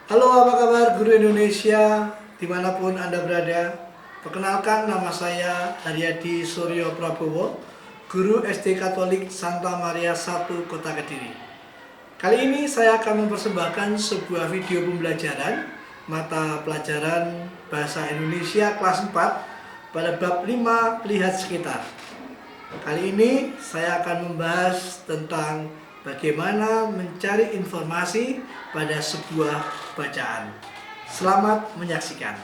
Halo, apa kabar guru Indonesia dimanapun Anda berada? Perkenalkan, nama saya Haryadi Suryo Prabowo, guru SD Katolik Santa Maria I, Kota Kediri. Kali ini saya akan mempersembahkan sebuah video pembelajaran mata pelajaran Bahasa Indonesia kelas 4 pada bab 5 Lihat Sekitar. Kali ini saya akan membahas tentang bagaimana mencari informasi pada sebuah bacaan. Selamat menyaksikan.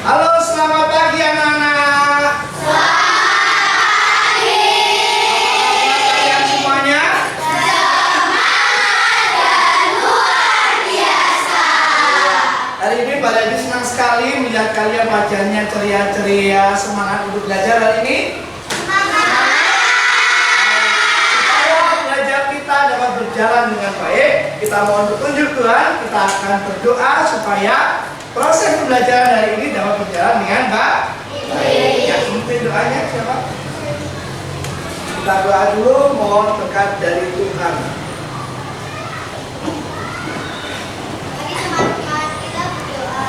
Halo, selamat pagi anak-anak. Selamat pagi. Apa kabar kalian semuanya? Semangat dan luar biasa. Hari ini Pak Dedi senang sekali melihat kalian wajahnya ceria-ceria, semangat untuk belajar hari ini. Semangat. Supaya belajar kita dapat berjalan dengan baik, kita mohon petunjuk Tuhan. Kita akan berdoa supaya proses pembelajaran hari ini dapat berjalan dengan baik. Yang penting doanya siapa? Kita doa dulu, mohon berkat dari Tuhan. Mari teman-teman kita berdoa.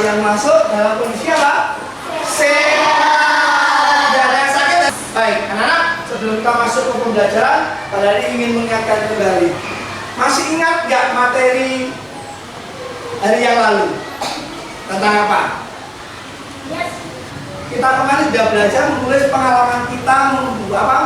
yang masuk dalam kondisi apa? Sehat. Tidak ada yang sakit. Baik, anak-anak, sebelum kita masuk ke pembelajaran, Pak Dari ingin mengingatkan kembali. Masih ingat nggak materi hari yang lalu? Tentang apa? Kita kemarin sudah belajar menulis pengalaman kita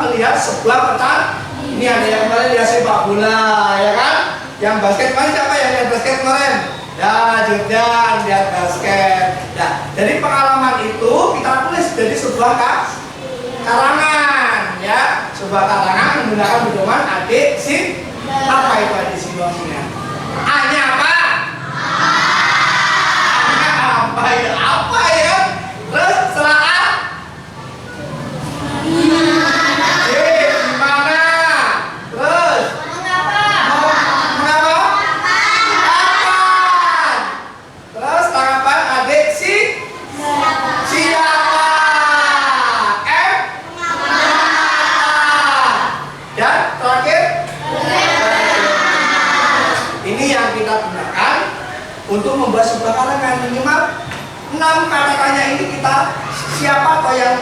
melihat sebuah peta. Ini ada yang kemarin lihat sepak bola, ya kan? Yang basket kemarin siapa yang lihat basket kemarin? Ya, Jordan lihat basket. Nah, dari pengalaman itu kita tulis jadi sebuah karangan, ya, sebuah karangan menggunakan pedoman adik sin. Apa itu adik sinonimnya? A-nya apa? A-nya apa ya? Apa ya? Terus setelah A? Gimana? Terus? Mengapa? Kapan? Terus tanggapan adik siapa? M? Dan terakhir? Ini yang kita gunakan untuk membuat sebuah karangan. Minimal 6 kata-katanya ini kita siapa toh yang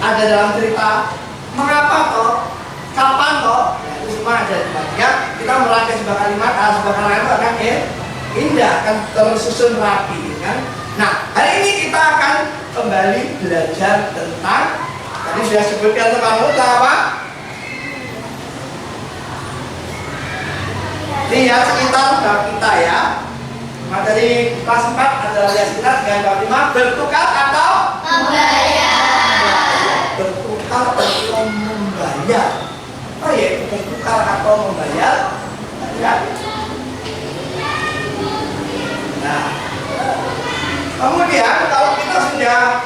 ada dalam cerita, mengapa toh, kapan toh, ya, itu semua ada di bagian. Kita merangkai sebuah kalimat, sebuah karangan itu akan indah, akan tersusun rapi, kan? Nah, hari ini kita akan kembali belajar tentang tadi sudah sebutkan tentang apa? Lihat sekitar bab kita ya. Materi kelas 4 adalah lihat sekitar dengan bab 5 bertukar atau membayar. Bertukar atau membayar. Oh ya, bertukar atau membayar. Ya. Nah, kemudian kalau kita sudah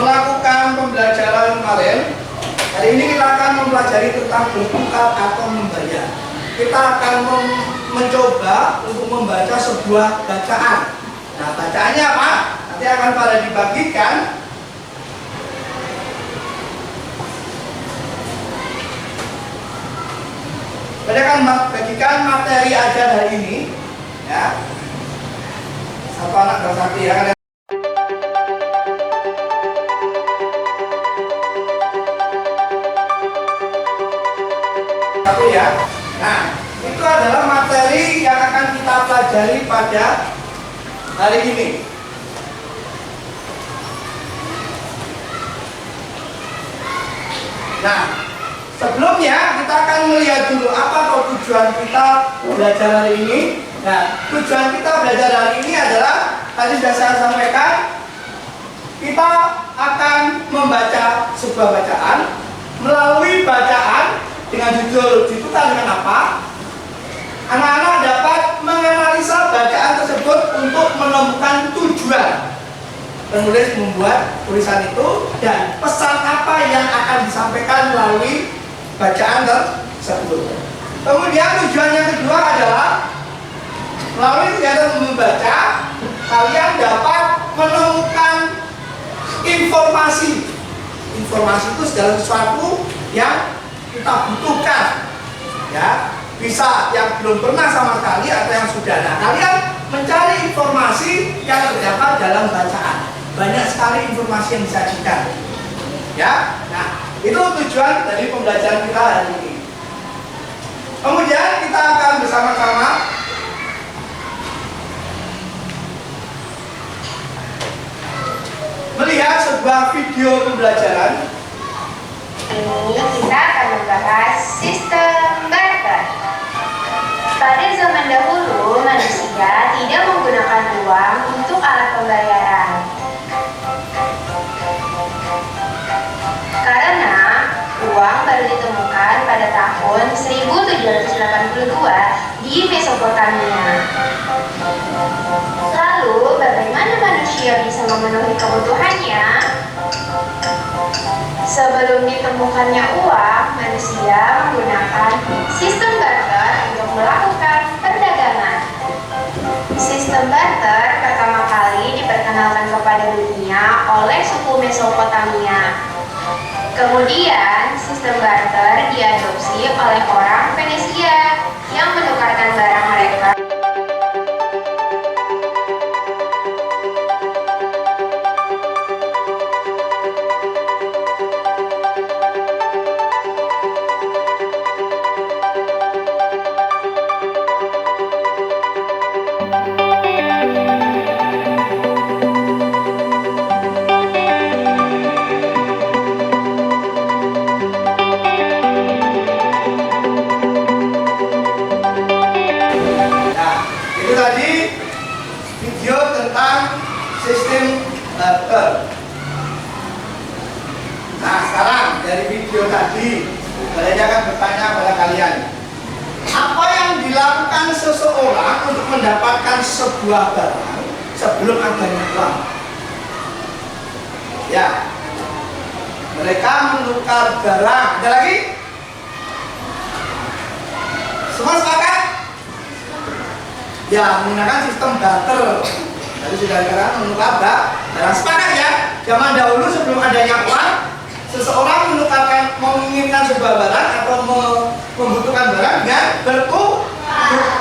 melakukan pembelajaran kemarin, hari ini kita akan mempelajari tentang bertukar atau membayar. Kita akan mencoba untuk membaca sebuah bacaan. Nah, bacaannya apa? Nanti akan pada dibagikan. Pada akan bagikan materi ajar hari ini, ya. Satu anak dan satu ya. Satu ya. Nah, itu adalah materi yang akan kita pelajari pada hari ini. Nah, sebelumnya kita akan melihat dulu apa tujuan kita belajar hari ini. Nah, tujuan kita belajar hari ini adalah tadi sudah saya sampaikan, kita akan membaca sebuah bacaan. Melalui bacaan dengan judul ditukar dengan apa? Anak-anak dapat menganalisa bacaan tersebut untuk menemukan tujuan penulis membuat tulisan itu dan pesan apa yang akan disampaikan melalui bacaan tersebut. Kemudian tujuan yang kedua adalah melalui kegiatan membaca, kalian dapat menemukan informasi. Informasi itu segala sesuatu yang kita butuhkan, ya, bisa yang belum pernah sama sekali atau yang sudah. Nah, kalian mencari informasi yang terdapat dalam bacaan. Banyak sekali informasi yang disajikan, ya. Nah, itu tujuan dari pembelajaran kita hari ini. Kemudian kita akan bersama-sama melihat sebuah video pembelajaran. Ini kita akan membahas sistem barter. Pada zaman dahulu, manusia tidak menggunakan uang untuk alat pembayaran. Karena uang baru ditemukan pada tahun 1782 di Mesopotamia. Lalu, bagaimana manusia bisa memenuhi kebutuhannya? Sebelum ditemukannya uang, manusia menggunakan sistem barter untuk melakukan perdagangan. Sistem barter pertama kali diperkenalkan kepada dunia oleh suku Mesopotamia. Kemudian, sistem barter diadopsi oleh orang Venesia yang menukarkan barang mereka sistem barter. Nah, sekarang dari video tadi, saya akan bertanya pada kalian, apa yang dilakukan seseorang untuk mendapatkan sebuah barang sebelum adanya uang? Ya, mereka menukar barang. Ada lagi? Semua sepakat? Ya, menggunakan sistem barter. Tadi sudah dikatakan menukar barang. Sepakat ya? Zaman dahulu sebelum adanya uang, seseorang menginginkan sebuah barang atau membutuhkan barang dengan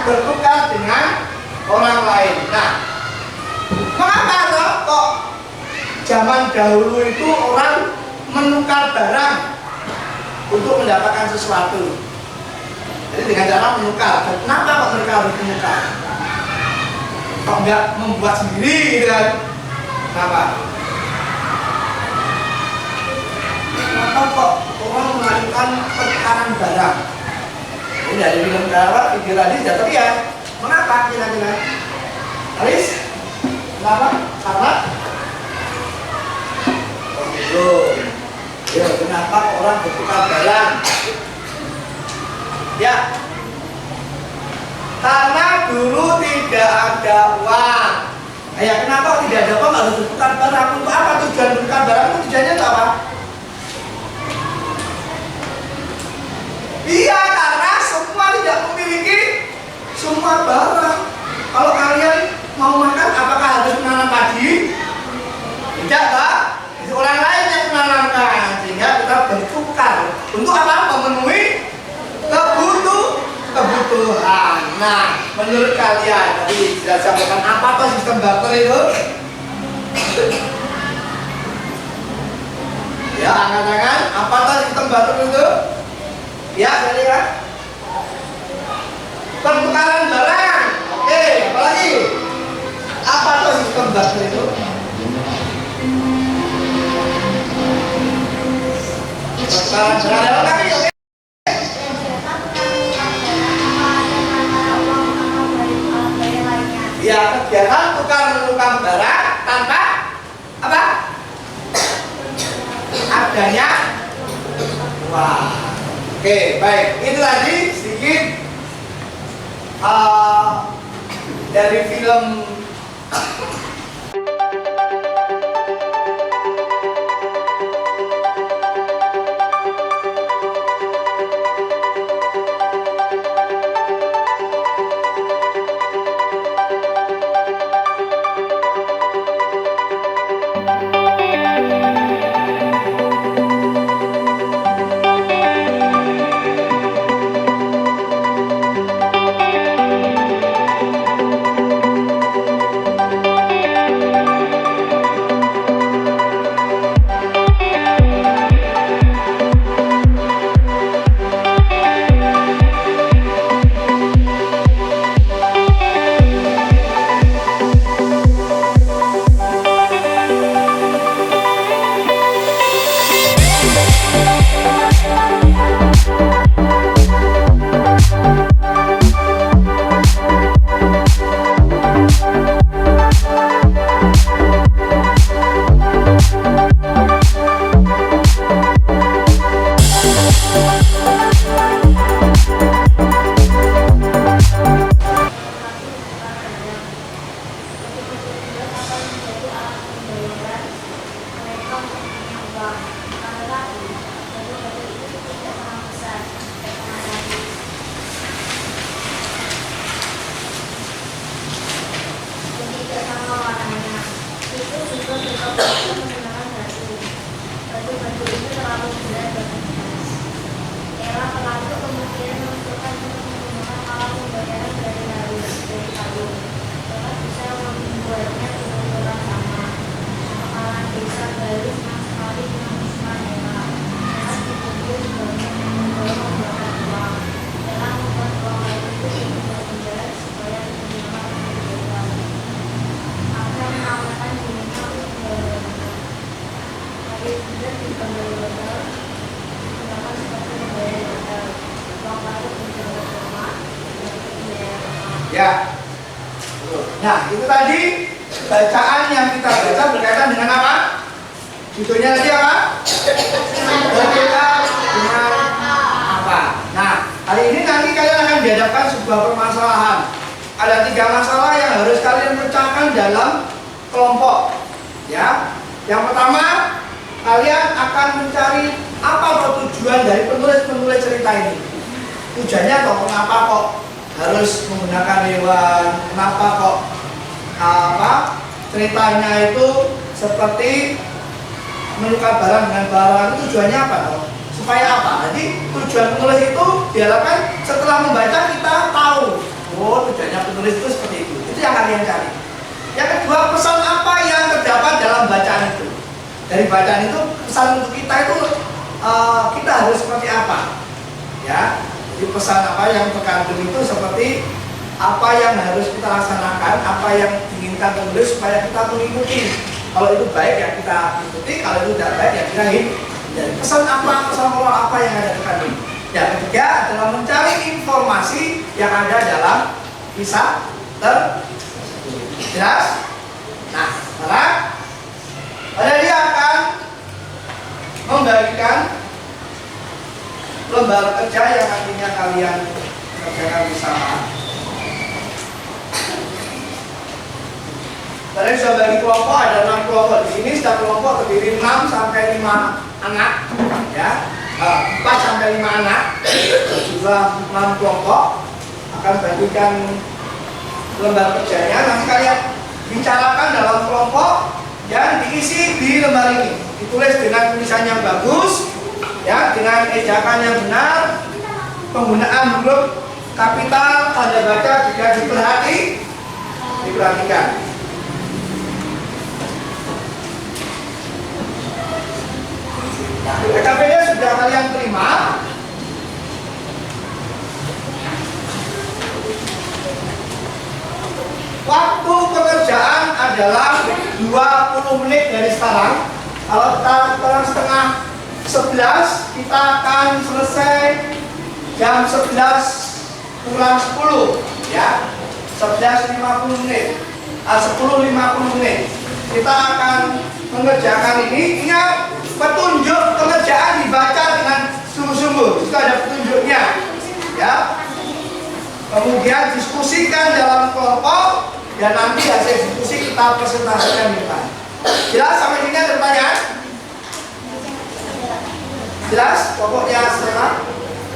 bertukar dengan orang lain. Nah, mengapa kok zaman dahulu itu orang menukar barang untuk mendapatkan sesuatu? Jadi dengan cara menukar. Kenapa kok mereka harus menukar? Kok nggak membuat sendiri gitu kan? Kenapa? Kenapa kok orang melakukan pertukaran barang? Ini dari film video tadi sudah terlihat. Mengapa kira-kira? Aris? Kenapa? Karena ya, kenapa orang bertukar barang? Ya, karena dulu tidak ada uang. Ya, kenapa tidak ada uang harus bertukar barang? Untuk apa tujuan bertukar barang? Itu tujuannya untuk apa? Iya, karena semua tidak memiliki semua barang. Kalau kalian mau makan, apakah harus menanam padi? Tidak, Pak. Itu orang lain yang menanamkan. Sehingga kita bertukar. Untuk apa? Memenuhi kebutuhan. Nah, menurut kalian tadi sudah sampaikan apa tuh sistem barter itu? Ya, angkat-angkat. Apa tuh sistem barter itu? Ya, jadi kan? Pertukaran barang. Oke, apa lagi? Apa tuh sistem barter itu? Pertukaran barang. Ada lagi? Oke. Ya, kegiatan tukar-menukar barang tanpa apa? Adanya uang. Oke, baik. Itu tadi sedikit dari film Ya. Nah, itu tadi bacaan yang kita baca berkaitan dengan apa? Judulnya tadi apa? Berkaitan dengan apa? Nah, hari ini nanti kalian akan dihadapkan sebuah permasalahan. Ada 3 masalah yang harus kalian pecahkan dalam kelompok. Ya, yang pertama, kalian akan mencari apa tujuan dari penulis cerita ini. Tujuannya atau kenapa kok harus menggunakan hewan? Kenapa kok ceritanya itu seperti menukar barang dengan barang? Tujuannya apa toh? Supaya apa? Jadi tujuan penulis itu diharapkan setelah membaca kita tahu, oh tujuannya penulis itu seperti itu. Itu yang kalian cari. Yang kedua, pesan apa yang terdapat dalam bacaan itu. Dari bacaan itu pesan untuk kita itu kita harus seperti apa? Ya, jadi pesan apa yang terkandung itu seperti apa yang harus kita laksanakan, apa yang diinginkan penulis supaya kita mengikuti. Kalau itu baik ya kita ikuti, kalau itu tidak baik ya kita hindari. Pesan apa, pesan moral apa yang ada terkandung. Yang ketiga adalah mencari informasi yang ada dalam kisah tersebut. Jelas? Nah, sekarang dia akan membagikan lembar kerja yang nantinya kalian kerjakan bersama. Kalian sudah bagi kelompok, ada 6 kelompok di sini. Setiap kelompok terdiri 6 sampai 5 anak, ya, 4 sampai 5 anak. Jumlah 6 kelompok akan bagikan lembar kerjanya. Nanti kalian bicarakan dalam kelompok yang diisi di lembar ini. Ditulis dengan tulisan yang bagus, ya, dengan ejakan yang benar, penggunaan huruf kapital, tanda baca juga diperhatikan. Nah, PKPD sudah kalian terima. Waktu pekerjaan adalah 20 menit dari sekarang. Kalau kita sekarang setengah 11, kita akan selesai jam 11 kurang 10, ya, 11.50 menit, 10.50 menit. Kita akan mengerjakan ini. Ingat, petunjuk pengerjaan dibaca dengan sungguh-sungguh. Itu ada petunjuknya, ya. Kemudian diskusikan dalam kelompok dan nanti hasil diskusi kita presentasikan di depan. Jelas sampai sini ada pertanyaan? Jelas? Pokoknya setelah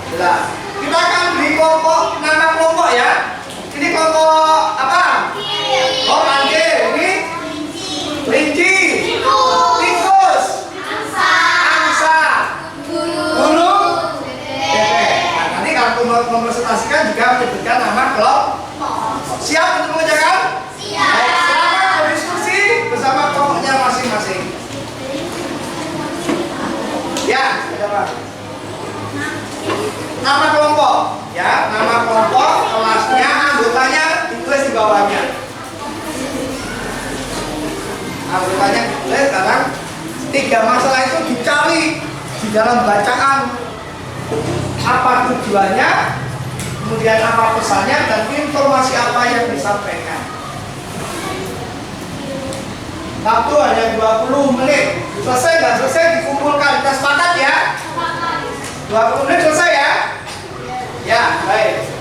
jelas. Kita akan beri kelompok, nama kelompok ya. Ini kelompok apa? Oh, manggil. Ini kelinci, tikus, angsa, burung, bebek. Nah, nanti kalau mempresentasikan juga menyebutkan nama kelompok. Siap untuk mengerjakan? Siap. Baik, selamat berdiskusi bersama kelompoknya masing-masing. Ya, ada apa? Nama kelompok, ya, nama kelompok, kelasnya, anggotanya ditulis di bawahnya. Anggotanya ditulis. Sekarang 3 masalah itu dicari di dalam bacaan. Apa tujuannya, kemudian apa pesannya, dan informasi apa yang disampaikan. Waktu hanya 20 menit. Selesai nggak selesai dikumpulkan. Kita sepakat ya? 20 menit selesai ya? Ya, baik.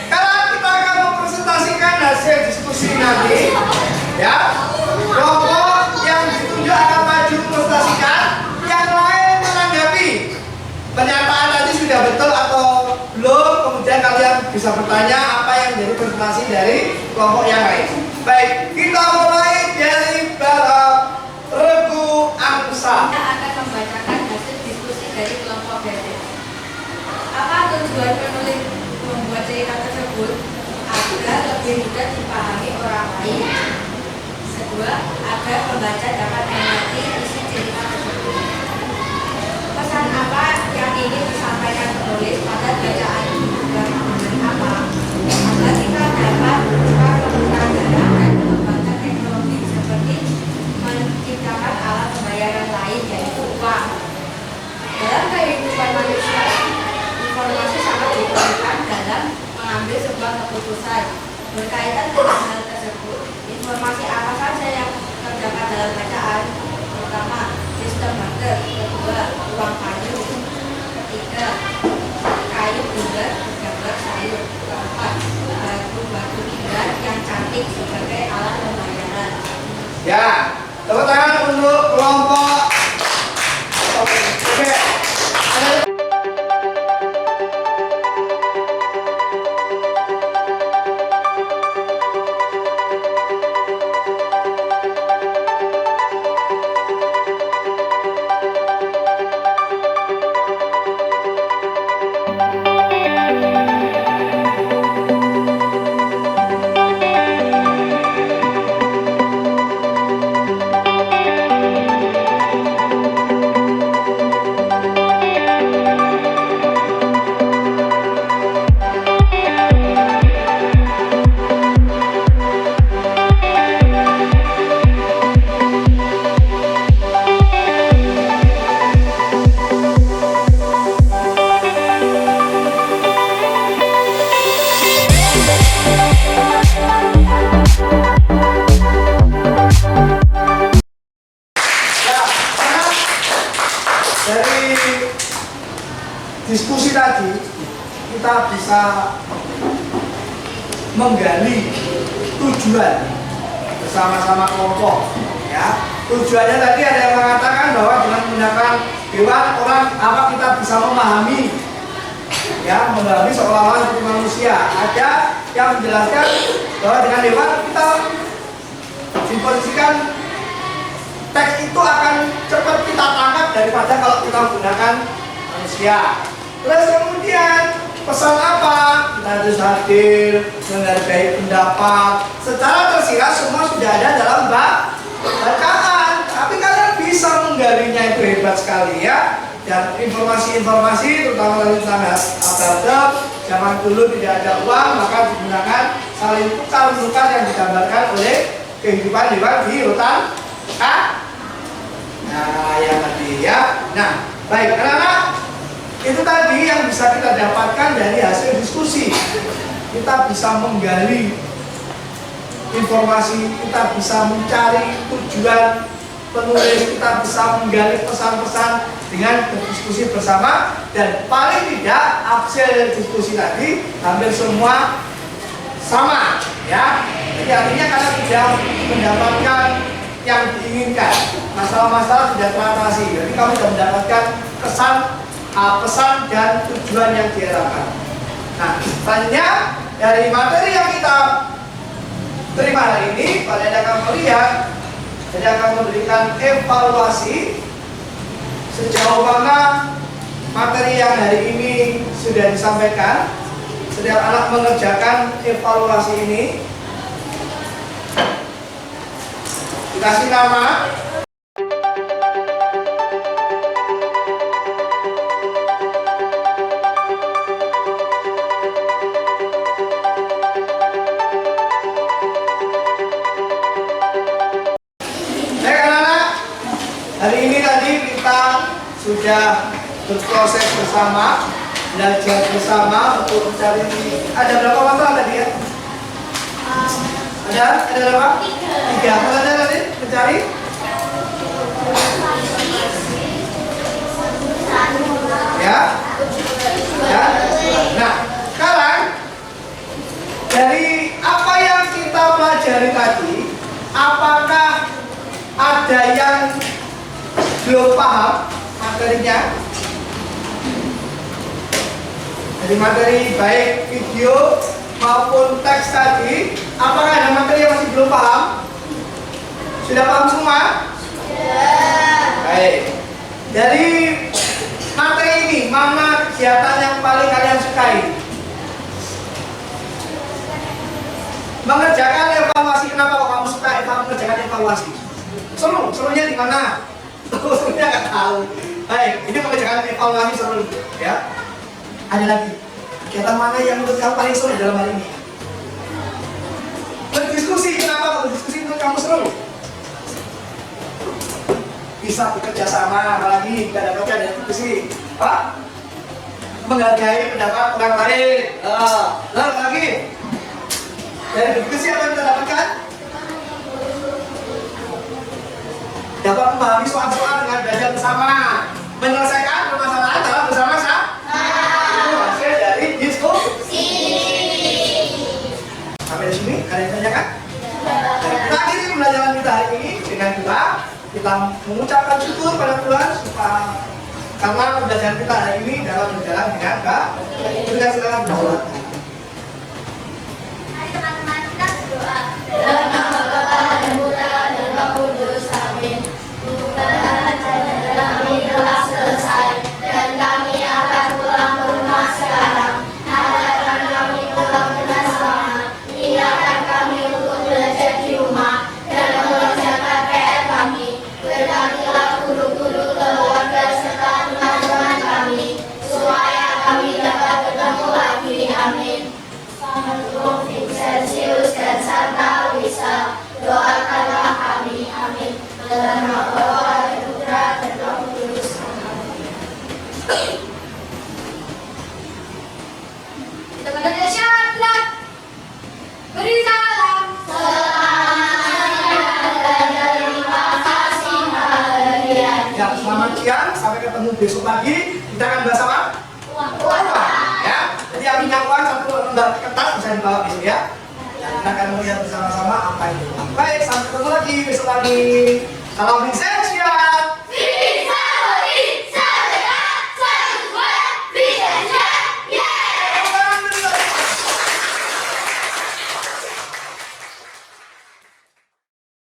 Sekarang kita akan mempresentasikan hasil diskusi nanti, ya. Kelompok bertanya apa yang menjadi presentasi dari kelompok yang lain. Baik, kita mulai dari balap Regu Angsa. Kita akan membacakan hasil diskusi dari kelompok BT. Apa tujuan penulis membuat cerita tersebut? Agar lebih mudah dipahami orang lain. Kedua, agar pembaca dapat mengerti isi cerita tersebut. Pesan apa yang ingin disampaikan penulis pada bacaan apa? Agar kita dapat menggunakan dana dan mengembangkan teknologi seperti menciptakan alat pembayaran lain yaitu uang. Dalam kehidupan manusia, informasi sangat diperlukan dalam mengambil sebuah keputusan. Berkaitan dengan hal tersebut, informasi apa saja yang terdapat dalam bacaan? Pertama, sistem barter. Kedua, uang kayu. Ketiga, kayu bundar gambar sayur. Keempat, batu-batu indah yang cantik sebagai alat pembayaran. Ya, tepuk tangan untuk kelompok. Oke. Dari diskusi tadi kita bisa menggali tujuan bersama-sama kelompok. Ya, tujuannya tadi ada yang mengatakan bahwa dengan menggunakan hewan orang apa kita bisa memahami, ya memahami seolah-olah seperti manusia. Ada yang menjelaskan bahwa dengan hewan kita diposisikan teks itu akan cepat kita tangkap daripada kalau kita menggunakan manusia. Terus kemudian pesan apa? Kita harus hadir, menghargai pendapat. Secara tersirat semua sudah ada dalam bacaan. Tapi kalian bisa menggalinya, itu hebat sekali ya. Dan informasi-informasi terutama tentang abad zaman dulu tidak ada uang, maka digunakan saling tukar-menukar yang digambarkan oleh kehidupan hewan di hutan. Nah, yang tadi ya. Nah, baik anak-anak, itu tadi yang bisa kita dapatkan dari hasil diskusi. Kita bisa menggali informasi, kita bisa mencari tujuan penulis, kita bisa menggali pesan-pesan dengan berdiskusi bersama, dan paling tidak hasil diskusi tadi hampir semua sama ya. Jadi artinya kalian sudah mendapatkan yang diinginkan, masalah-masalah sudah teratasi. Jadi kamu sudah mendapatkan kesan, pesan dan tujuan yang diharapkan. Nah, selanjutnya dari materi yang kita terima hari ini, kalian akan melihat, jadi akan memberikan evaluasi sejauh mana materi yang hari ini sudah disampaikan. Setiap anak mengerjakan evaluasi ini. Dikasih nama. Baik anak-anak, hari ini tadi kita sudah berproses bersama, belajar bersama untuk mencari. Ada berapa masalah tadi ya? Ada berapa? Tiga. Apa saja tadi mencari? Ya. Ya. Nah, sekarang dari apa yang kita pelajari tadi, apakah ada yang belum paham materinya? Jadi materi baik video maupun teks tadi, apakah ada materi yang masih belum paham? Sudah paham semua? Baik. Dari materi ini, mana kegiatan yang paling kalian sukai? Mengerjakan evaluasi. Kenapa kok kamu suka mengerjakan evaluasi? Serunya di mana? Serunya nggak tahu. Baik, ini mengerjakan evaluasi seru, ya. Ada lagi. Kegiatan mana yang menurut kamu paling seru dalam hal ini? Berdiskusi. Kenapa kalau berdiskusi menurut kamu seru? Bisa bekerja sama, apalagi tidak ada diskusi. Pak, menghargai pendapat orang lain. Lalu lagi dari diskusi apa yang kita dapatkan? Dapat memahami soal-soal dengan belajar bersama, menyelesaikan permasalahan dalam bersama-sama. Itu hasil dari diskusi. Sampai di sini kalian tanyakan? Kita akhiri pembelajaran kita hari ini dengan kita mengucapkan syukur pada Tuhan karena pembelajaran kita hari ini dalam berjalan dengan baik. Kita silakan berdoa. Mari teman-teman kita berdoa. Dalam nama Bapa dan Putra dan Roh Kudus. Amin. Tuhan, kami telah selesai dan kami akan pulang ke rumah sekarang. Harapkan kami pulang dengan selamat. Ingatkan kami untuk belajar di rumah dan mengerjakan PR kami. Berkatilah guru-guru, keluarga serta teman-teman kami supaya kami dapat bertemu lagi. Amin. Santo Vincentius dan Santa Luisa, doakanlah kami. Amin. Dalam nama Bapa dan Putra dan Roh Kudus. Kita pada syarat. Beri salam. Terima kasih Maria. Ya, selamat siang. Sampai ketemu besok pagi. Kita akan bahas apa? Uang. Ya. Jadi yang punya uang satu lembar kertas bisa dibawa besok ya. Kita akan melihat bersama-sama apa itu. Baik, sampai ketemu lagi besok pagi. Salam Vincent.